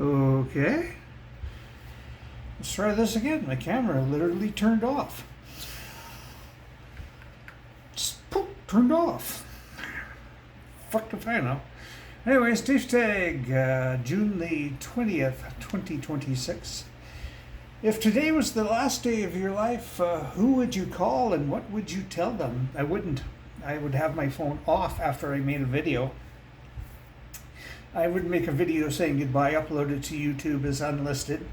Okay. Let's try this again. My camera literally turned off. Just poof, turned off. Fuck if I know. Anyways, Tag June the 20th, 2026. If today was the last day of your life, who would you call and what would you tell them? I wouldn't. I would have my phone off after I made a video. I would make a video saying goodbye, upload it to YouTube as unlisted.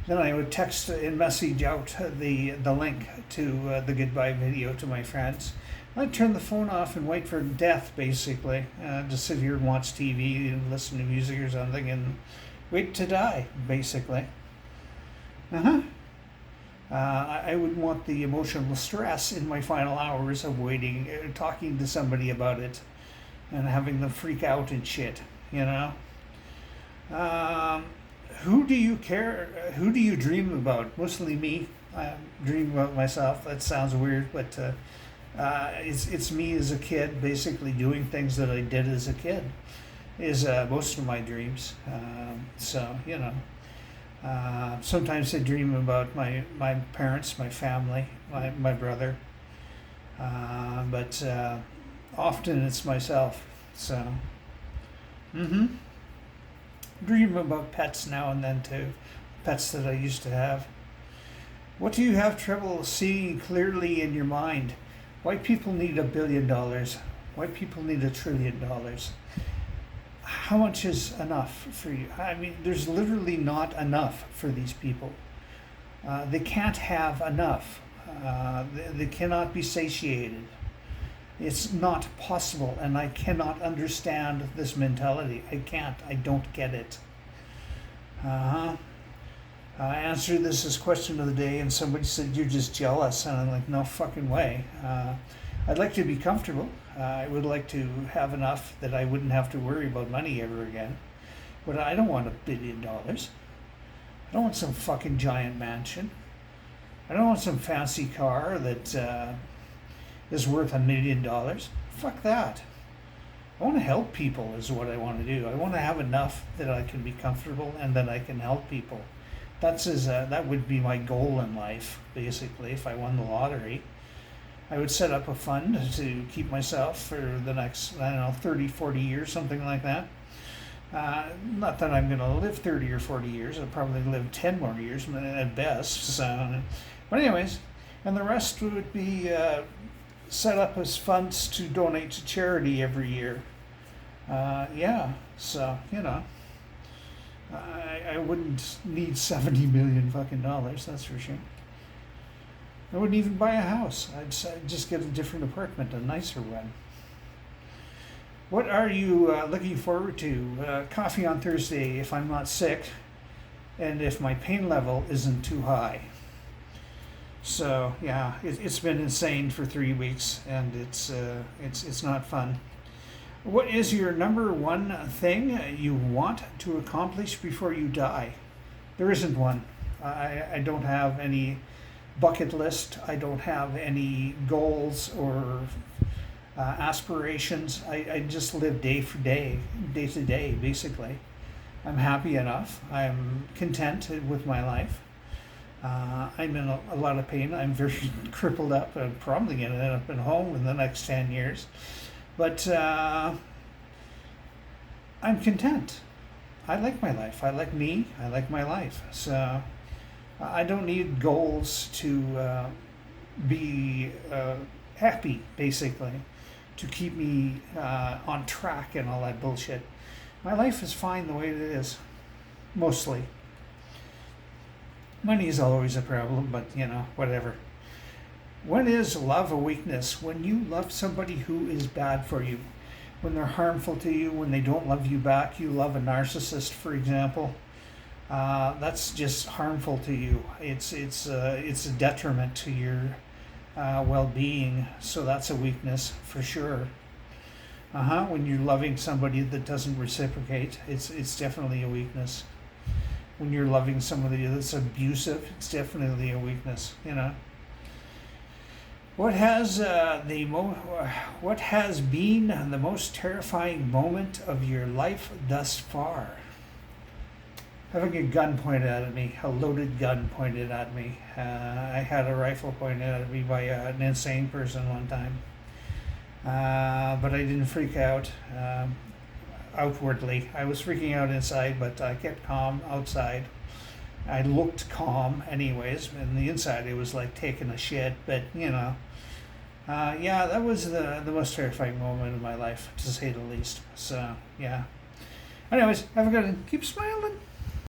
Then I would text and message out the link to the goodbye video to my friends. I'd turn the phone off and wait for death, basically. Just sit here and watch TV and listen to music or something and wait to die, basically. I would want the emotional stress in my final hours of waiting, talking to somebody about it, and having them freak out and shit, you know? Who do you care? Who do you dream about? Mostly me. I dream about myself. That sounds weird, but it's me as a kid, basically doing things that I did as a kid, is most of my dreams. So, you know. Sometimes I dream about my parents, my family, my brother, but often it's myself. So, dream about pets now and then too, pets that I used to have. What do you have trouble seeing clearly in your mind? White people need $1 billion. White people need $1 trillion. How much is enough for you? I mean, there's literally not enough for these people. They can't have enough. They cannot be satiated. It's not possible, and I cannot understand this mentality. I can't. I don't get it. I answered this as question of the day, and somebody said, "You're just jealous." And I'm like, no fucking way. I'd like to be comfortable. I would like to have enough that I wouldn't have to worry about money ever again. But I don't want $1 billion. I don't want some fucking giant mansion. I don't want some fancy car that is worth $1 million. Fuck that. I want to help people is what I want to do. I want to have enough that I can be comfortable and that I can help people. That would be my goal in life, basically, if I won the lottery. I would set up a fund to keep myself for the next, 30, 40 years, something like that. Not that I'm going to live 30 or 40 years. I'll probably live 10 more years at best. So, but anyways, and the rest would be set up as funds to donate to charity every year. So, you know, I wouldn't need $70 million fucking dollars, that's for sure. I wouldn't even buy a house. I'd just get a different apartment, a nicer one. What are you looking forward to? Coffee on Thursday if I'm not sick and if my pain level isn't too high. So yeah, it's been insane for 3 weeks and it's not fun. What is your number one thing you want to accomplish before you die? There isn't one. I don't have any bucket list. I don't have any goals or aspirations. I just live day to day, basically. I'm happy enough. I'm content with my life. I'm in a lot of pain. I'm very crippled up. I'm probably going to end up in home in the next 10 years. But I'm content. I like my life. I like me. I like my life. So I don't need goals to be happy, basically, to keep me on track and all that bullshit. My life is fine the way it is, mostly. Money is always a problem, but, you know, whatever. When is love a weakness? When you love somebody who is bad for you, when they're harmful to you, when they don't love you back. You love a narcissist, for example. That's just harmful to you. It's a detriment to your well-being. So that's a weakness for sure. When you're loving somebody that doesn't reciprocate, it's definitely a weakness. When you're loving somebody that's abusive, it's definitely a weakness. You know. What has been the most terrifying moment of your life thus far? having a gun pointed at me, a loaded gun pointed at me. I had a rifle pointed at me by an insane person one time. But I didn't freak out outwardly. I was freaking out inside, but I kept calm outside. I looked calm anyways, and the inside it was like taking a shit, but yeah, that was the most terrifying moment of my life, to say the least. So, yeah. Anyways, have a good one. Keep smiling.